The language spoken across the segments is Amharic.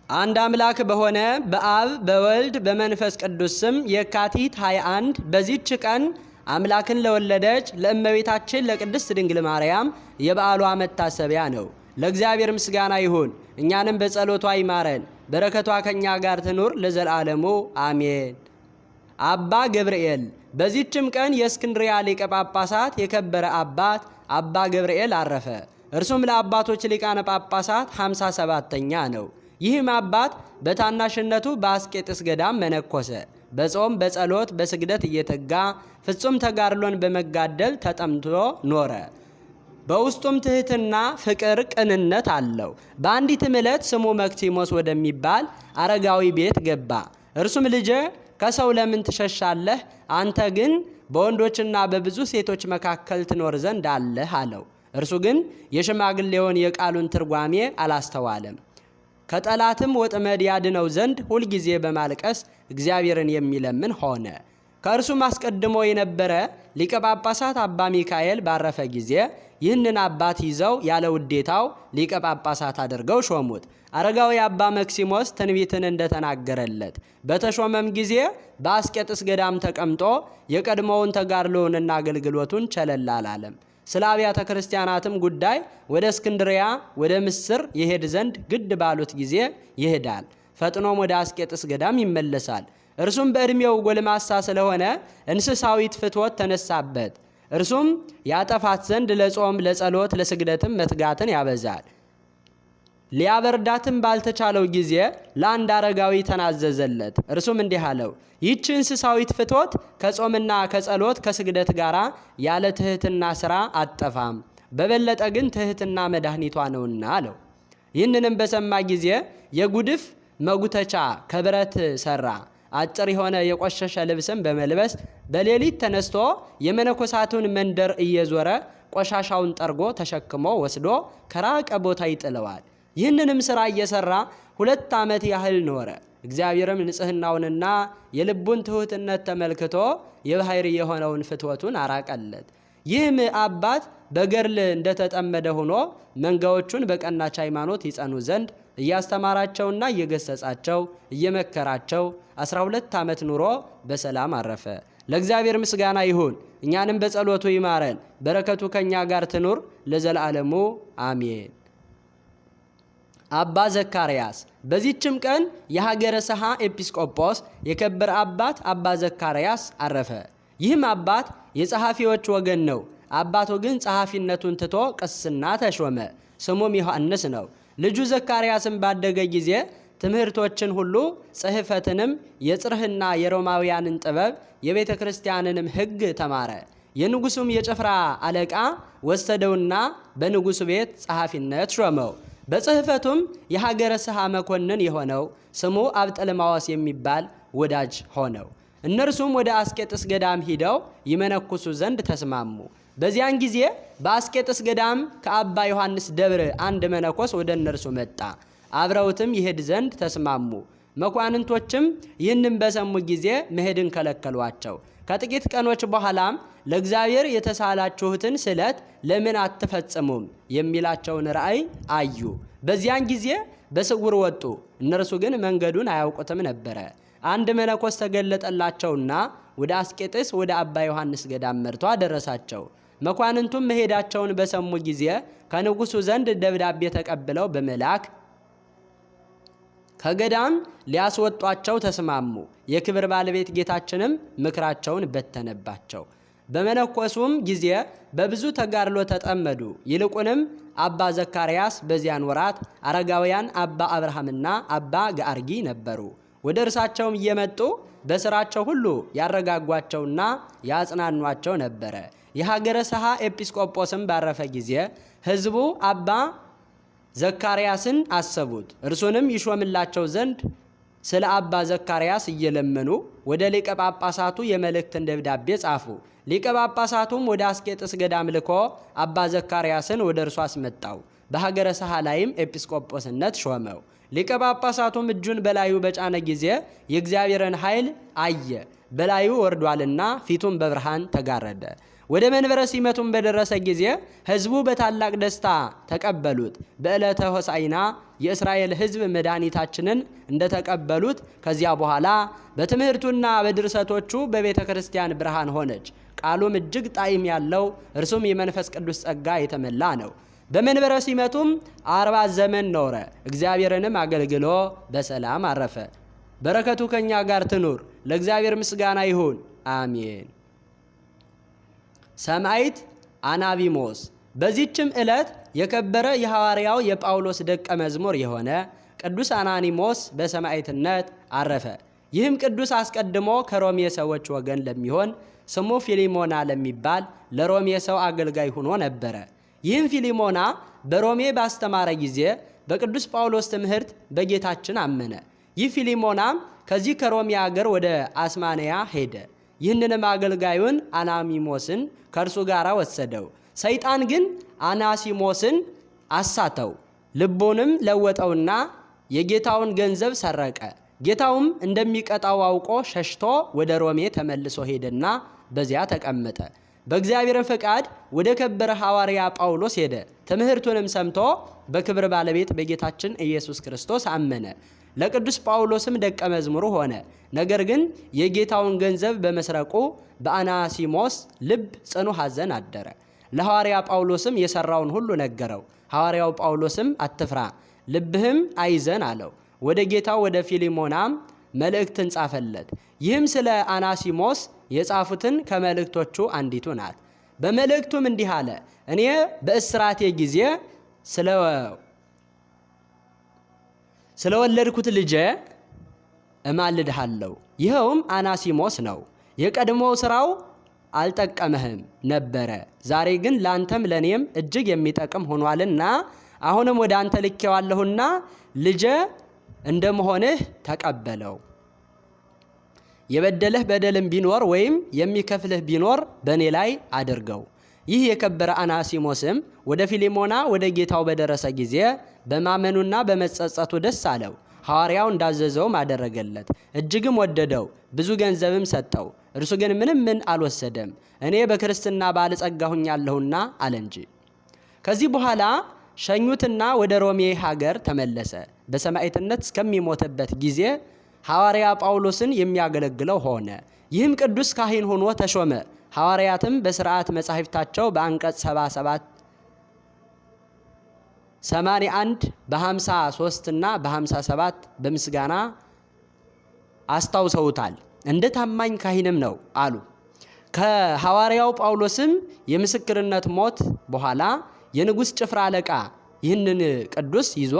አንድ አምላክ በሆነ በአብ በወልድ በመንፈስ ቅዱስ ስም የካቲት 21 በዚህች ቀን አምላክን ለወለደች ለእመቤታችን ለቅድስት ድንግል ማርያም የበዓሏ መታሰቢያ ነው። ለእግዚአብሔር ምስጋና ይሁን፣ እኛንም በጸሎቷ ይማረን፣ በረከቷ ከኛ ጋር ትኑር ለዘላለሙ አሜን። አባ ገብርኤል። በዚህችም ቀን የእስክንድርያ ሊቀ ጳጳሳት የከበረ አባት አባ ገብርኤል አረፈ። እርሱም ለአባቶች ሊቃነ ጳጳሳት 57ኛ ነው። ይህም አባት በታናሽነቱ በአስቄጥስ ገዳም መነኮሰ። በጾም በጸሎት በስግደት እየተጋ ፍጹም ተጋድሎን በመጋደል ተጠምቶ ኖረ። በውስጡም ትህትና፣ ፍቅር፣ ቅንነት አለው። በአንዲትም ዕለት ስሙ መክሲሞስ ወደሚባል አረጋዊ ቤት ገባ። እርሱም ልጄ ከሰው ለምን ትሸሻለህ? አንተ ግን በወንዶችና በብዙ ሴቶች መካከል ትኖር ዘንድ አለህ አለው። እርሱ ግን የሽማግሌውን የቃሉን ትርጓሜ አላስተዋለም። ከጠላትም ወጥመድ ያድነው ዘንድ ሁልጊዜ በማልቀስ እግዚአብሔርን የሚለምን ሆነ። ከእርሱም አስቀድሞ የነበረ ሊቀ ጳጳሳት አባ ሚካኤል ባረፈ ጊዜ ይህንን አባት ይዘው ያለ ውዴታው ሊቀ ጳጳሳት አድርገው ሾሙት። አረጋዊ አባ መክሲሞስ ትንቢትን እንደተናገረለት በተሾመም ጊዜ በአስቄጥስ ገዳም ተቀምጦ የቀድሞውን ተጋድሎውንና አገልግሎቱን ቸለል አላለም። ስለ አብያተ ክርስቲያናትም ጉዳይ ወደ እስክንድሪያ ወደ ምስር ይሄድ ዘንድ ግድ ባሉት ጊዜ ይሄዳል። ፈጥኖም ወደ አስቄጥስ ገዳም ይመለሳል። እርሱም በዕድሜው ጎልማሳ ስለሆነ እንስሳዊት ፍትወት ተነሳበት። እርሱም ያጠፋት ዘንድ ለጾም ለጸሎት ለስግደትም መትጋትን ያበዛል። ሊያበርዳትም ባልተቻለው ጊዜ ለአንድ አረጋዊ ተናዘዘለት። እርሱም እንዲህ አለው፣ ይህች እንስሳዊት ፍትወት ከጾምና ከጸሎት ከስግደት ጋር ያለ ትህትና ሥራ አጠፋም፣ በበለጠ ግን ትህትና መድኃኒቷ ነውና አለው። ይህንንም በሰማ ጊዜ የጉድፍ መጉተቻ ከብረት ሰራ። አጭር የሆነ የቆሸሸ ልብስም በመልበስ በሌሊት ተነስቶ የመነኮሳቱን መንደር እየዞረ ቆሻሻውን ጠርጎ ተሸክሞ ወስዶ ከራቀ ቦታ ይጥለዋል። ይህንንም ሥራ እየሰራ 2 ዓመት ያህል ኖረ። እግዚአብሔርም ንጽሕናውንና የልቡን ትሑትነት ተመልክቶ የባሕሪ የሆነውን ፍትወቱን አራቀለት። ይህም አባት በገድል እንደተጠመደ ሆኖ መንጋዎቹን በቀናች ሃይማኖት ይጸኑ ዘንድ እያስተማራቸውና እየገሰጻቸው እየመከራቸው 12 ዓመት ኑሮ በሰላም አረፈ። ለእግዚአብሔር ምስጋና ይሁን፣ እኛንም በጸሎቱ ይማረን፣ በረከቱ ከኛ ጋር ትኑር ለዘላለሙ አሜን። አባ ዘካርያስ። በዚህችም ቀን የሀገረ ሰሃ ኤጲስቆጶስ የከበረ አባት አባ ዘካርያስ አረፈ። ይህም አባት የጸሐፊዎች ወገን ነው። አባቱ ግን ጸሐፊነቱን ትቶ ቅስና ተሾመ። ስሙም ዮሐንስ ነው። ልጁ ዘካርያስም ባደገ ጊዜ ትምህርቶችን ሁሉ ጽሕፈትንም የጽርህና የሮማውያንን ጥበብ የቤተ ክርስቲያንንም ሕግ ተማረ። የንጉሱም የጭፍራ አለቃ ወሰደውና በንጉሱ ቤት ጸሐፊነት ሾመው። በጽሕፈቱም የሀገረ ሰሃ መኮንን የሆነው ስሙ አብጠልማዎስ የሚባል ወዳጅ ሆነው። እነርሱም ወደ አስቄጥስ ገዳም ሂደው ይመነኩሱ ዘንድ ተስማሙ። በዚያን ጊዜ በአስቄጥስ ገዳም ከአባ ዮሐንስ ደብር አንድ መነኮስ ወደ እነርሱ መጣ። አብረውትም ይሄድ ዘንድ ተስማሙ። መኳንንቶችም ይህንን በሰሙ ጊዜ መሄድን ከለከሏቸው። ከጥቂት ቀኖች በኋላም ለእግዚአብሔር የተሳላችሁትን ስለት ለምን አትፈጽሙም የሚላቸውን ራእይ አዩ። በዚያን ጊዜ በስውር ወጡ። እነርሱ ግን መንገዱን አያውቁትም ነበረ። አንድ መነኮስ ተገለጠላቸውና ወደ አስቄጥስ ወደ አባ ዮሐንስ ገዳም መርቶ አደረሳቸው። መኳንንቱም መሄዳቸውን በሰሙ ጊዜ ከንጉሱ ዘንድ ደብዳቤ ተቀብለው በመላክ ከገዳም ሊያስወጧቸው ተስማሙ። የክብር ባለቤት ጌታችንም ምክራቸውን በተነባቸው። በመነኮሱም ጊዜ በብዙ ተጋድሎ ተጠመዱ። ይልቁንም አባ ዘካርያስ በዚያን ወራት አረጋውያን አባ አብርሃምና አባ ገአርጊ ነበሩ። ወደ እርሳቸውም እየመጡ በስራቸው ሁሉ ያረጋጓቸውና ያጽናኗቸው ነበረ። የሀገረ ሰሃ ኤጲስቆጶስም ባረፈ ጊዜ ሕዝቡ አባ ዘካርያስን አሰቡት። እርሱንም ይሾምላቸው ዘንድ ስለ አባ ዘካርያስ እየለመኑ ወደ ሊቀ ጳጳሳቱ የመልእክትን ደብዳቤ ጻፉ። ሊቀ ጳጳሳቱም ወደ አስቄጥስ ገዳም ልኮ አባ ዘካርያስን ወደ እርሱ አስመጣው። በሀገረ ሰሃ ላይም ኤጲስቆጶስነት ሾመው። ሊቀ ጳጳሳቱም እጁን በላዩ በጫነ ጊዜ የእግዚአብሔርን ኃይል አየ። በላዩ ወርዷልና ፊቱም በብርሃን ተጋረደ። ወደ መንበረ ሲመቱም በደረሰ ጊዜ ሕዝቡ በታላቅ ደስታ ተቀበሉት። በዕለተ ሆሳዕና የእስራኤል ሕዝብ መድኃኒታችንን እንደተቀበሉት ከዚያ በኋላ በትምህርቱና በድርሰቶቹ በቤተ ክርስቲያን ብርሃን ሆነች። ቃሉም እጅግ ጣዕም ያለው እርሱም የመንፈስ ቅዱስ ጸጋ የተመላ ነው። በመንበረ ሲመቱም 40 ዘመን ኖረ። እግዚአብሔርንም አገልግሎ በሰላም አረፈ። በረከቱ ከኛ ጋር ትኑር። ለእግዚአብሔር ምስጋና ይሁን፣ አሜን። ሰማዕት አናቢሞስ። በዚህችም ዕለት የከበረ የሐዋርያው የጳውሎስ ደቀ መዝሙር የሆነ ቅዱስ አናኒሞስ በሰማዕትነት አረፈ። ይህም ቅዱስ አስቀድሞ ከሮሜ ሰዎች ወገን ለሚሆን ስሙ ፊሊሞና ለሚባል ለሮሜ ሰው አገልጋይ ሆኖ ነበረ። ይህም ፊሊሞና በሮሜ ባስተማረ ጊዜ በቅዱስ ጳውሎስ ትምህርት በጌታችን አመነ። ይህ ፊሊሞናም ከዚህ ከሮሜ አገር ወደ አስማንያ ሄደ። ይህንንም አገልጋዩን አናኒሞስን ከእርሱ ጋር ወሰደው። ሰይጣን ግን አናኒሞስን አሳተው፣ ልቡንም ለወጠውና የጌታውን ገንዘብ ሰረቀ። ጌታውም እንደሚቀጣው አውቆ ሸሽቶ ወደ ሮሜ ተመልሶ ሄደና በዚያ ተቀመጠ። በእግዚአብሔር ፈቃድ ወደ ከበረ ሐዋርያ ጳውሎስ ሄደ። ትምህርቱንም ሰምቶ በክብር ባለቤት በጌታችን ኢየሱስ ክርስቶስ አመነ። ለቅዱስ ጳውሎስም ደቀ መዝሙሩ ሆነ። ነገር ግን የጌታውን ገንዘብ በመስረቁ በአናኒሞስ ልብ ጽኑ ሐዘን አደረ። ለሐዋርያ ጳውሎስም የሰራውን ሁሉ ነገረው። ሐዋርያው ጳውሎስም አትፍራ፣ ልብህም አይዘን አለው። ወደ ጌታው ወደ ፊሊሞናም መልእክትን ጻፈለት። ይህም ስለ አናኒሞስ የጻፉትን ከመልእክቶቹ አንዲቱ ናት። በመልእክቱም እንዲህ አለ። እኔ በእስራቴ ጊዜ ስለወለድኩት ልጄ እማልድሃለሁ። ይኸውም አናኒሞስ ነው። የቀድሞው ስራው አልጠቀመህም ነበረ። ዛሬ ግን ላንተም ለኔም እጅግ የሚጠቅም ሆኗልና አሁንም ወደ አንተ ልኬዋለሁና ልጄ እንደመሆንህ ተቀበለው። የበደለህ በደልም ቢኖር ወይም የሚከፍልህ ቢኖር በእኔ ላይ አድርገው። ይህ የከበረ አናኒሞስም ወደ ፊሊሞና ወደ ጌታው በደረሰ ጊዜ በማመኑና በመጸጸቱ ደስ አለው። ሐዋርያው እንዳዘዘውም አደረገለት፣ እጅግም ወደደው፣ ብዙ ገንዘብም ሰጠው። እርሱ ግን ምንም አልወሰደም፣ እኔ በክርስትና ባለጸጋ ሆኛለሁና አለ እንጂ። ከዚህ በኋላ ሸኙትና ወደ ሮሜ ሀገር ተመለሰ። በሰማዕትነት እስከሚሞትበት ጊዜ ሐዋርያ ጳውሎስን የሚያገለግለው ሆነ። ይህም ቅዱስ ካህን ሆኖ ተሾመ። ሐዋርያትም በሥርዓት መጻሕፍታቸው በአንቀጽ 77 81 በ53 እና በ57 በምስጋና አስታውሰውታል። እንደ ታማኝ ካህንም ነው አሉ። ከሐዋርያው ጳውሎስም የምስክርነት ሞት በኋላ የንጉሥ ጭፍራ አለቃ ይህንን ቅዱስ ይዞ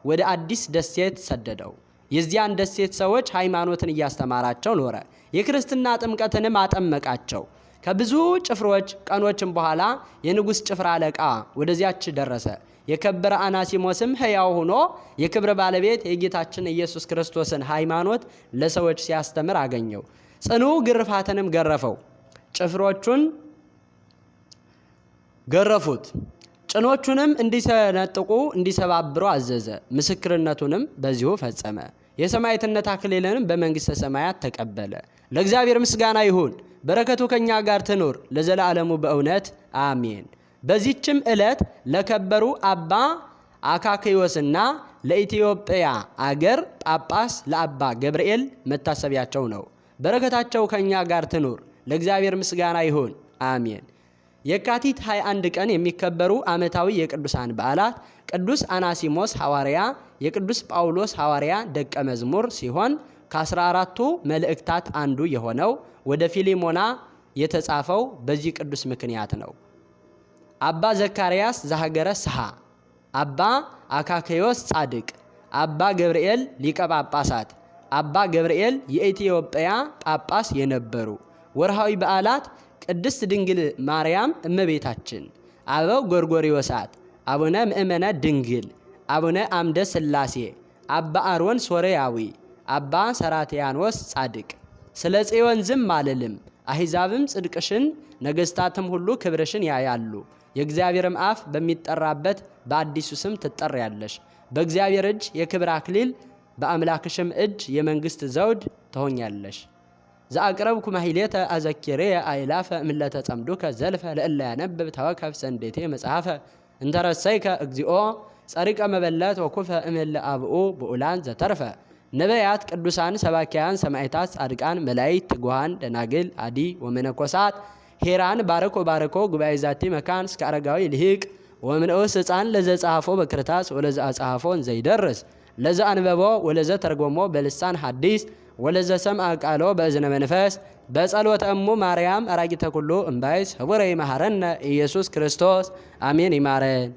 ወደ አዲስ ደሴት ሰደደው። የዚያን ደሴት ሰዎች ሃይማኖትን እያስተማራቸው ኖረ። የክርስትና ጥምቀትንም አጠመቃቸው። ከብዙ ጭፍሮች ቀኖችም በኋላ የንጉሥ ጭፍራ አለቃ ወደዚያች ደረሰ። የከበረ አናኒሞስም ሕያው ሆኖ የክብር ባለቤት የጌታችን ኢየሱስ ክርስቶስን ሃይማኖት ለሰዎች ሲያስተምር አገኘው። ጽኑ ግርፋትንም ገረፈው። ጭፍሮቹን ገረፉት። ጭኖቹንም እንዲሰነጥቁ እንዲሰባብሩ አዘዘ። ምስክርነቱንም በዚሁ ፈጸመ። የሰማዕትነት አክሊልንም በመንግሥተ ሰማያት ተቀበለ። ለእግዚአብሔር ምስጋና ይሁን፣ በረከቱ ከኛ ጋር ትኑር ለዘላለሙ በእውነት አሜን። በዚህችም ዕለት ለከበሩ አባ አካክዮስና ለኢትዮጵያ አገር ጳጳስ ለአባ ገብርኤል መታሰቢያቸው ነው። በረከታቸው ከኛ ጋር ትኑር፣ ለእግዚአብሔር ምስጋና ይሁን አሜን። የካቲት 21 ቀን የሚከበሩ ዓመታዊ የቅዱሳን በዓላት ቅዱስ አናኒሞስ ሐዋርያ የቅዱስ ጳውሎስ ሐዋርያ ደቀ መዝሙር ሲሆን ከ14ቱ መልእክታት አንዱ የሆነው ወደ ፊሊሞና የተጻፈው በዚህ ቅዱስ ምክንያት ነው። አባ ዘካርያስ ዘሀገረ ስሃ፣ አባ አካክዮስ ጻድቅ፣ አባ ገብርኤል ሊቀ ጳጳሳት፣ አባ ገብርኤል የኢትዮጵያ ጳጳስ የነበሩ። ወርሃዊ በዓላት ቅድስት ድንግል ማርያም እመቤታችን፣ አበው ጎርጎርዮሳት፣ አቡነ ምእመነ ድንግል፣ አቡነ አምደ ሥላሴ፣ አባ አሮን ሶርያዊ፣ አባ ሰራትያኖስ ጻድቅ። ስለ ጽዮን ዝም አልልም፣ አሕዛብም ጽድቅሽን ነገሥታትም ሁሉ ክብርሽን ያያሉ። የእግዚአብሔርም አፍ በሚጠራበት በአዲሱ ስም ትጠሪያለሽ። በእግዚአብሔር እጅ የክብር አክሊል በአምላክሽም እጅ የመንግሥት ዘውድ ትሆኛለሽ። ዘአቅረብኩ ማሕሌተ አዘኪሬየ አእላፈ እምለተ ጸምዱከ ዘልፈ ለእለ ያነብብ ተወከፍ ሰንዴቴ መጽሐፈ እንተረሰይከ እግዚኦ ጸሪቀ መበለት ወኩፈ እምህለ አብኡ ብኡላን ዘተርፈ ነቢያት፣ ቅዱሳን፣ ሰባኪያን፣ ሰማዕታት፣ ጻድቃን፣ መላእክት፣ ትጉሃን፣ ደናግል፣ አዲ ወመነኮሳት ሄራን ባረኮ ባረኮ ጉባኤ ዛቲ መካን እስከ አረጋዊ ልሂቅ ወምንዑስ ሕፃን ለዘ ጻሐፎ በክርታስ ወለዘ አጻሐፎን ዘይደርስ ለዘ አንበቦ ወለዘ ተርጎሞ በልሳን ሐዲስ ወለዘ ሰምዐ ቃሎ በእዝነ መንፈስ በጸሎተ እሙ ማርያም አራጊተ ኩሉ እምባይስ ህቡረ ይመሃረነ ኢየሱስ ክርስቶስ አሜን። ይማረን።